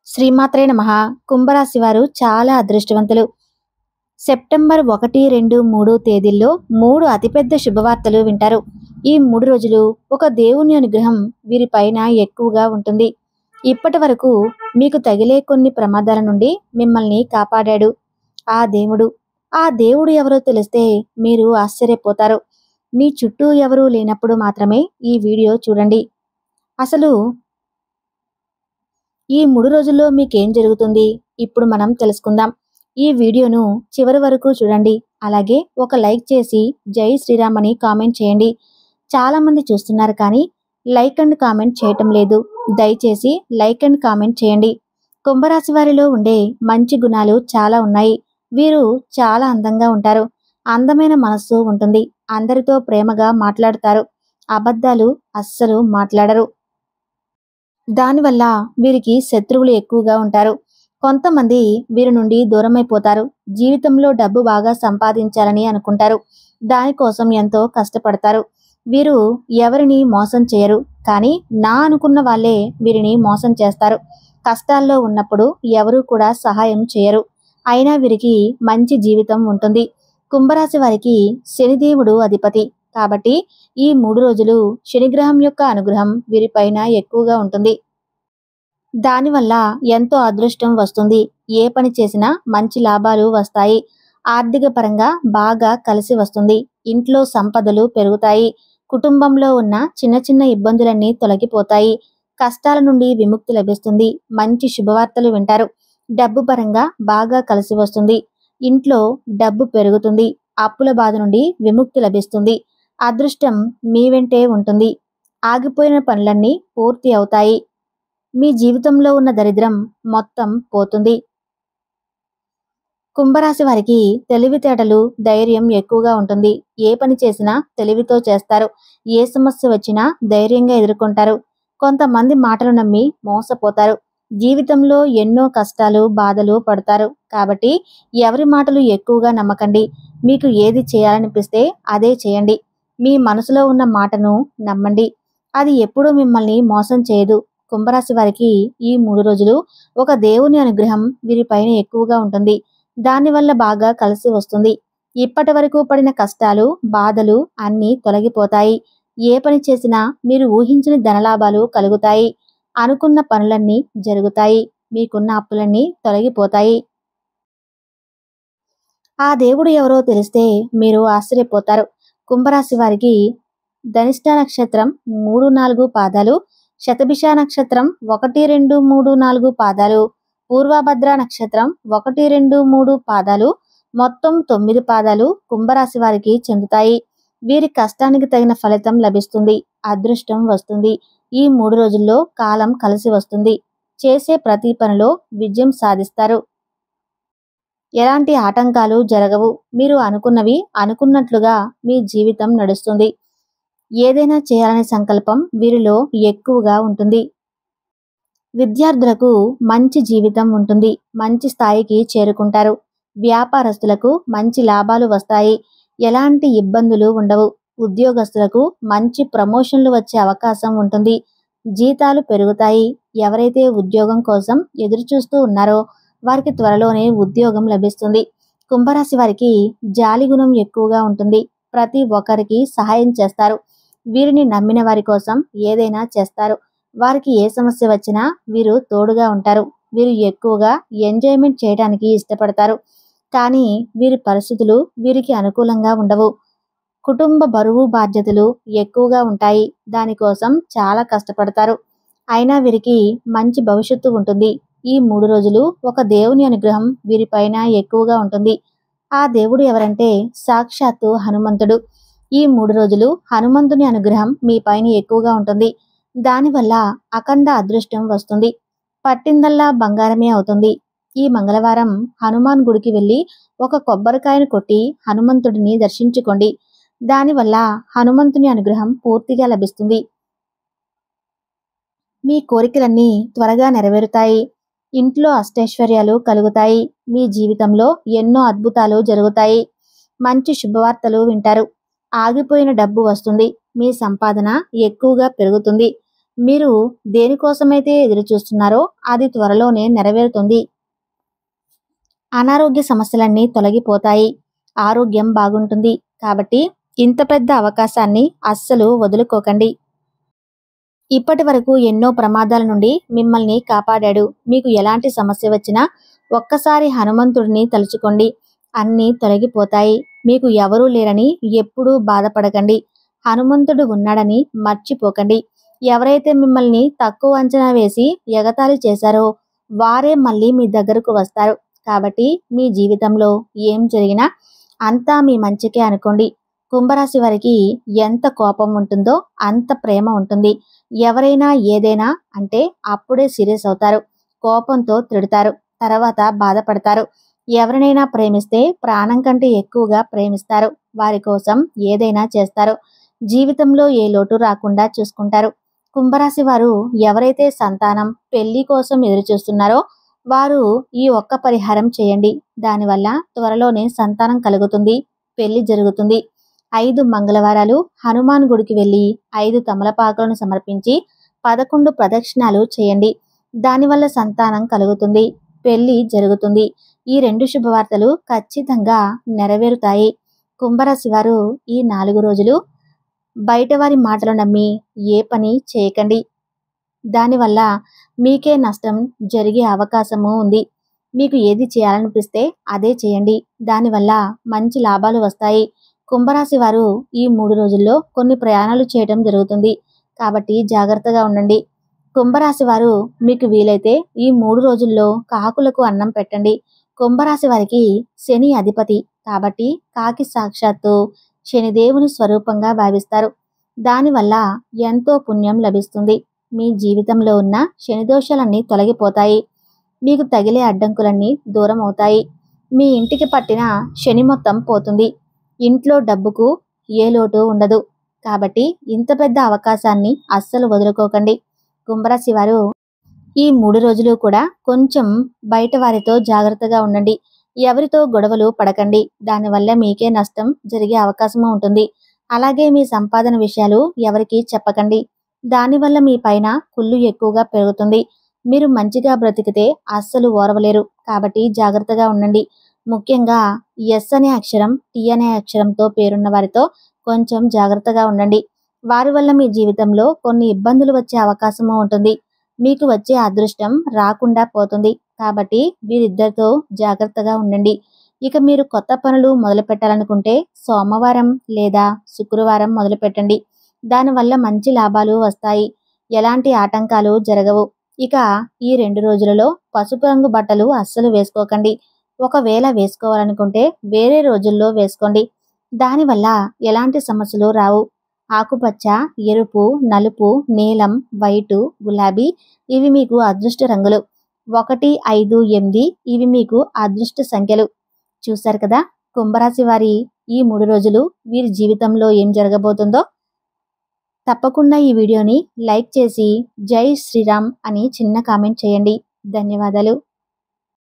శ్రీమాత్రే నమః. కుంభరాశి వారు చాలా అదృష్టవంతులు. సెప్టెంబర్ 1, 2, 3 తేదీల్లో 3 అతిపెద్ద శుభవార్తలు వింటారు. ఈ 3 రోజులు ఒక దేవుని అనుగ్రహం వీరిపైన ఎక్కువగా ఉంటుంది. ఇప్పటి వరకు మీకు తగిలే కొన్ని ప్రమాదాల నుండి మిమ్మల్ని కాపాడాడు ఆ దేవుడు ఎవరో తెలిస్తే మీరు ఆశ్చర్యపోతారు. మీ చుట్టూ ఎవరూ లేనప్పుడు మాత్రమే ఈ వీడియో చూడండి. అసలు ఈ 3 రోజుల్లో మీకేం జరుగుతుంది ఇప్పుడు మనం తెలుసుకుందాం. ఈ వీడియోను చివరి వరకు చూడండి. అలాగే ఒక లైక్ చేసి జై శ్రీరామ్ అని కామెంట్ చేయండి. చాలా మంది చూస్తున్నారు కానీ లైక్ అండ్ కామెంట్ చేయటం లేదు. దయచేసి లైక్ అండ్ కామెంట్ చేయండి. కుంభరాశి వారిలో ఉండే మంచి గుణాలు చాలా ఉన్నాయి. వీరు చాలా అందంగా ఉంటారు. అందమైన మనస్సు ఉంటుంది. అందరితో ప్రేమగా మాట్లాడతారు. అబద్ధాలు అస్సలు మాట్లాడరు. దానివల్ల వీరికి శత్రువులు ఎక్కువగా ఉంటారు. కొంతమంది వీరి నుండి దూరమైపోతారు. జీవితంలో డబ్బు బాగా సంపాదించాలని అనుకుంటారు. దానికోసం ఎంతో కష్టపడతారు. వీరు ఎవరిని మోసం చేయరు. కానీ నా అనుకున్న వాళ్ళే వీరిని మోసం చేస్తారు. కష్టాల్లో ఉన్నప్పుడు ఎవరూ కూడా సహాయం చేయరు. అయినా వీరికి మంచి జీవితం ఉంటుంది. కుంభరాశి వారికి శనిదేవుడు అధిపతి కాబట్టి ఈ 3 రోజులు శనిగ్రహం యొక్క అనుగ్రహం వీరిపైన ఎక్కువగా ఉంటుంది. దానివల్ల ఎంతో అదృష్టం వస్తుంది. ఏ పని చేసినా మంచి లాభాలు వస్తాయి. ఆర్థిక పరంగా బాగా కలిసి వస్తుంది. ఇంట్లో సంపదలు పెరుగుతాయి. కుటుంబంలో ఉన్న చిన్న చిన్న ఇబ్బందులన్నీ తొలగిపోతాయి. కష్టాల నుండి విముక్తి లభిస్తుంది. మంచి శుభవార్తలు వింటారు. డబ్బు పరంగా బాగా కలిసి వస్తుంది. ఇంట్లో డబ్బు పెరుగుతుంది. అప్పుల బాధ నుండి విముక్తి లభిస్తుంది. అదృష్టం మీ వెంటే ఉంటుంది. ఆగిపోయిన పనులన్నీ పూర్తి అవుతాయి. మీ జీవితంలో ఉన్న దరిద్రం మొత్తం పోతుంది. కుంభరాశి వారికి తెలివితేటలు ధైర్యం ఎక్కువగా ఉంటుంది. ఏ పని చేసినా తెలివితో చేస్తారు. ఏ సమస్య వచ్చినా ధైర్యంగా ఎదుర్కొంటారు. కొంతమంది మాటలు నమ్మి మోసపోతారు. జీవితంలో ఎన్నో కష్టాలు బాధలు పడతారు. కాబట్టి ఎవరి మాటలు ఎక్కువగా నమ్మకండి. మీకు ఏది చేయాలనిపిస్తే అదే చేయండి. మీ మనసులో ఉన్న మాటను నమ్మండి. అది ఎప్పుడూ మిమ్మల్ని మోసం చేయదు. కుంభరాశి వారికి ఈ 3 రోజులు ఒక దేవుని అనుగ్రహం వీరిపైన ఎక్కువగా ఉంటుంది. దానివల్ల బాగా కలిసి వస్తుంది. ఇప్పటి వరకు పడిన కష్టాలు బాధలు అన్నీ తొలగిపోతాయి. ఏ పని చేసినా మీరు ఊహించిన ధనలాభాలు కలుగుతాయి. అనుకున్న పనులన్నీ జరుగుతాయి. మీకున్న అప్పులన్నీ తొలగిపోతాయి. ఆ దేవుడు ఎవరో తెలిస్తే మీరు ఆశ్చర్యపోతారు. కుంభరాశి వారికి ధనిష్ట నక్షత్రం 3, 4 పాదాలు, శతభిష నక్షత్రం 1, 2, 3, 4 పాదాలు, పూర్వభద్ర నక్షత్రం 1, 2, 3 పాదాలు, మొత్తం 9 పాదాలు కుంభరాశి వారికి చెందుతాయి. వీరి కష్టానికి తగిన ఫలితం లభిస్తుంది. అదృష్టం వస్తుంది. ఈ 3 రోజుల్లో కాలం కలిసి వస్తుంది. చేసే ప్రతి పనిలో విజయం సాధిస్తారు. ఎలాంటి ఆటంకాలు జరగవు. మీరు అనుకున్నవి అనుకున్నట్లుగా మీ జీవితం నడుస్తుంది. ఏదైనా చేయాలనే సంకల్పం వీరిలో ఎక్కువగా ఉంటుంది. విద్యార్థులకు మంచి జీవితం ఉంటుంది. మంచి స్థాయికి చేరుకుంటారు. వ్యాపారస్తులకు మంచి లాభాలు వస్తాయి. ఎలాంటి ఇబ్బందులు ఉండవు. ఉద్యోగస్తులకు మంచి ప్రమోషన్లు వచ్చే అవకాశం ఉంటుంది. జీతాలు పెరుగుతాయి. ఎవరైతే ఉద్యోగం కోసం ఎదురు చూస్తూ ఉన్నారో వారికి త్వరలోనే ఉద్యోగం లభిస్తుంది. కుంభరాశి వారికి జాలి గుణం ఎక్కువగా ఉంటుంది. ప్రతి ఒక్కరికి సహాయం చేస్తారు. వీరిని నమ్మిన వారి కోసం ఏదైనా చేస్తారు. వారికి ఏ సమస్య వచ్చినా వీరు తోడుగా ఉంటారు. వీరు ఎక్కువగా ఎంజాయ్మెంట్ చేయడానికి ఇష్టపడతారు. కానీ వీరి పరిస్థితులు వీరికి అనుకూలంగా ఉండవు. కుటుంబ బరువు బాధ్యతలు ఎక్కువగా ఉంటాయి. దానికోసం చాలా కష్టపడతారు. అయినా వీరికి మంచి భవిష్యత్తు ఉంటుంది. ఈ 3 రోజులు ఒక దేవుని అనుగ్రహం వీరిపైన ఎక్కువగా ఉంటుంది. ఆ దేవుడు ఎవరంటే సాక్షాత్తు హనుమంతుడు. ఈ 3 రోజులు హనుమంతుని అనుగ్రహం మీ పైన ఎక్కువగా ఉంటుంది. దానివల్ల అఖండ అదృష్టం వస్తుంది. పట్టిందల్లా బంగారమే అవుతుంది. ఈ మంగళవారం హనుమాన్ గుడికి వెళ్ళి ఒక కొబ్బరికాయను కొట్టి హనుమంతుడిని దర్శించుకోండి. దానివల్ల హనుమంతుని అనుగ్రహం పూర్తిగా లభిస్తుంది. మీ కోరికలన్నీ త్వరగా నెరవేరుతాయి. ఇంట్లో అష్టైశ్వర్యాలు కలుగుతాయి. మీ జీవితంలో ఎన్నో అద్భుతాలు జరుగుతాయి. మంచి శుభవార్తలు వింటారు. ఆగిపోయిన డబ్బు వస్తుంది. మీ సంపాదన ఎక్కువగా పెరుగుతుంది. మీరు దేనికోసమైతే ఎదురు చూస్తున్నారో అది త్వరలోనే నెరవేరుతుంది. అనారోగ్య సమస్యలన్నీ తొలగిపోతాయి. ఆరోగ్యం బాగుంటుంది. కాబట్టి ఇంత పెద్ద అవకాశాన్ని అస్సలు వదులుకోకండి. ఇప్పటి వరకు ఎన్నో ప్రమాదాల నుండి మిమ్మల్ని కాపాడాడు. మీకు ఎలాంటి సమస్య వచ్చినా ఒక్కసారి హనుమంతుడిని తలుచుకోండి. అన్నీ తొలగిపోతాయి. మీకు ఎవరూ లేరని ఎప్పుడూ బాధపడకండి. హనుమంతుడు ఉన్నాడని మర్చిపోకండి. ఎవరైతే మిమ్మల్ని తక్కువ అంచనా వేసి ఎగతాళి చేశారో వారే మళ్ళీ మీ దగ్గరకు వస్తారు. కాబట్టి మీ జీవితంలో ఏం జరిగినా అంతా మీ మంచికే అనుకోండి. కుంభరాశి వారికి ఎంత కోపం ఉంటుందో అంత ప్రేమ ఉంటుంది. ఎవరైనా ఏదైనా అంటే అప్పుడే సీరియస్ అవుతారు. కోపంతో తిడతారు, తర్వాత బాధపడతారు. ఎవరినైనా ప్రేమిస్తే ప్రాణం కంటే ఎక్కువగా ప్రేమిస్తారు. వారి కోసం ఏదైనా చేస్తారు. జీవితంలో ఏ లోటు రాకుండా చూసుకుంటారు. కుంభరాశి వారు ఎవరైతే సంతానం, పెళ్లి కోసం ఎదురు చూస్తున్నారో వారు ఈ ఒక్క పరిహారం చేయండి. దానివల్ల త్వరలోనే సంతానం కలుగుతుంది, పెళ్లి జరుగుతుంది. 5 మంగళవారాలు హనుమాన్ గుడికి వెళ్ళి 5 తమలపాకులను సమర్పించి 11 ప్రదక్షిణాలు చేయండి. దానివల్ల సంతానం కలుగుతుంది, పెళ్లి జరుగుతుంది. ఈ 2 శుభవార్తలు ఖచ్చితంగా నెరవేరుతాయి. కుంభరాశి వారు ఈ 4 రోజులు బయటవారి మాటలు నమ్మి ఏ పని చేయకండి. దానివల్ల మీకే నష్టం జరిగే అవకాశము ఉంది. మీకు ఏది చేయాలనిపిస్తే అదే చేయండి. దానివల్ల మంచి లాభాలు వస్తాయి. కుంభరాశి వారు ఈ 3 రోజుల్లో కొన్ని ప్రయాణాలు చేయడం జరుగుతుంది. కాబట్టి జాగ్రత్తగా ఉండండి. కుంభరాశి వారు మీకు వీలైతే ఈ 3 రోజుల్లో కాకులకు అన్నం పెట్టండి. కుంభరాశి వారికి శని అధిపతి కాబట్టి కాకి సాక్షాత్తు శనిదేవుని స్వరూపంగా భావిస్తారు. దానివల్ల ఎంతో పుణ్యం లభిస్తుంది. మీ జీవితంలో ఉన్న శని దోషాలన్నీ తొలగిపోతాయి. మీకు తగిలే అడ్డంకులన్నీ దూరం అవుతాయి. మీ ఇంటికి పట్టిన శని మొత్తం పోతుంది. ఇంట్లో డబ్బుకు ఏ లోటు ఉండదు. కాబట్టి ఇంత పెద్ద అవకాశాన్ని అస్సలు వదులుకోకండి. కుంభరాశి వారు ఈ 3 రోజులు కూడా కొంచెం బయట వారితో జాగ్రత్తగా ఉండండి. ఎవరితో గొడవలు పడకండి. దానివల్ల మీకే నష్టం జరిగే అవకాశం ఉంటుంది. అలాగే మీ సంపాదన విషయాలు ఎవరికీ చెప్పకండి. దానివల్ల మీ పైన కుళ్ళు ఎక్కువగా పెరుగుతుంది. మీరు మంచిగా బ్రతికితే అస్సలు ఓర్వలేరు. కాబట్టి జాగ్రత్తగా ఉండండి. ముఖ్యంగా ఎస్ అనే అక్షరం, టి అనే అక్షరంతో పేరున్న వారితో కొంచెం జాగ్రత్తగా ఉండండి. వారి వల్ల మీ జీవితంలో కొన్ని ఇబ్బందులు వచ్చే అవకాశము ఉంటుంది. మీకు వచ్చే అదృష్టం రాకుండా పోతుంది. కాబట్టి వీరిద్దరితో జాగ్రత్తగా ఉండండి. ఇక మీరు కొత్త పనులు మొదలు పెట్టాలనుకుంటే సోమవారం లేదా శుక్రవారం మొదలు పెట్టండి. దానివల్ల మంచి లాభాలు వస్తాయి. ఎలాంటి ఆటంకాలు జరగవు. ఇక ఈ 2 రోజులలో పసుపు రంగు బట్టలు అస్సలు వేసుకోకండి. ఒకవేళ వేసుకోవాలనుకుంటే వేరే రోజుల్లో వేసుకోండి. దానివల్ల ఎలాంటి సమస్యలు రావు. ఆకుపచ్చ, ఎరుపు, నలుపు, నీలం, వైటు, గులాబీ ఇవి మీకు అదృష్ట రంగులు. 1, 5, 8 ఇవి మీకు అదృష్ట సంఖ్యలు. చూశారు కదా కుంభరాశి వారి ఈ 3 రోజులు వీరి జీవితంలో ఏం జరగబోతుందో. తప్పకుండా ఈ వీడియోని లైక్ చేసి జై శ్రీరామ్ అని చిన్న కామెంట్ చేయండి. ధన్యవాదాలు.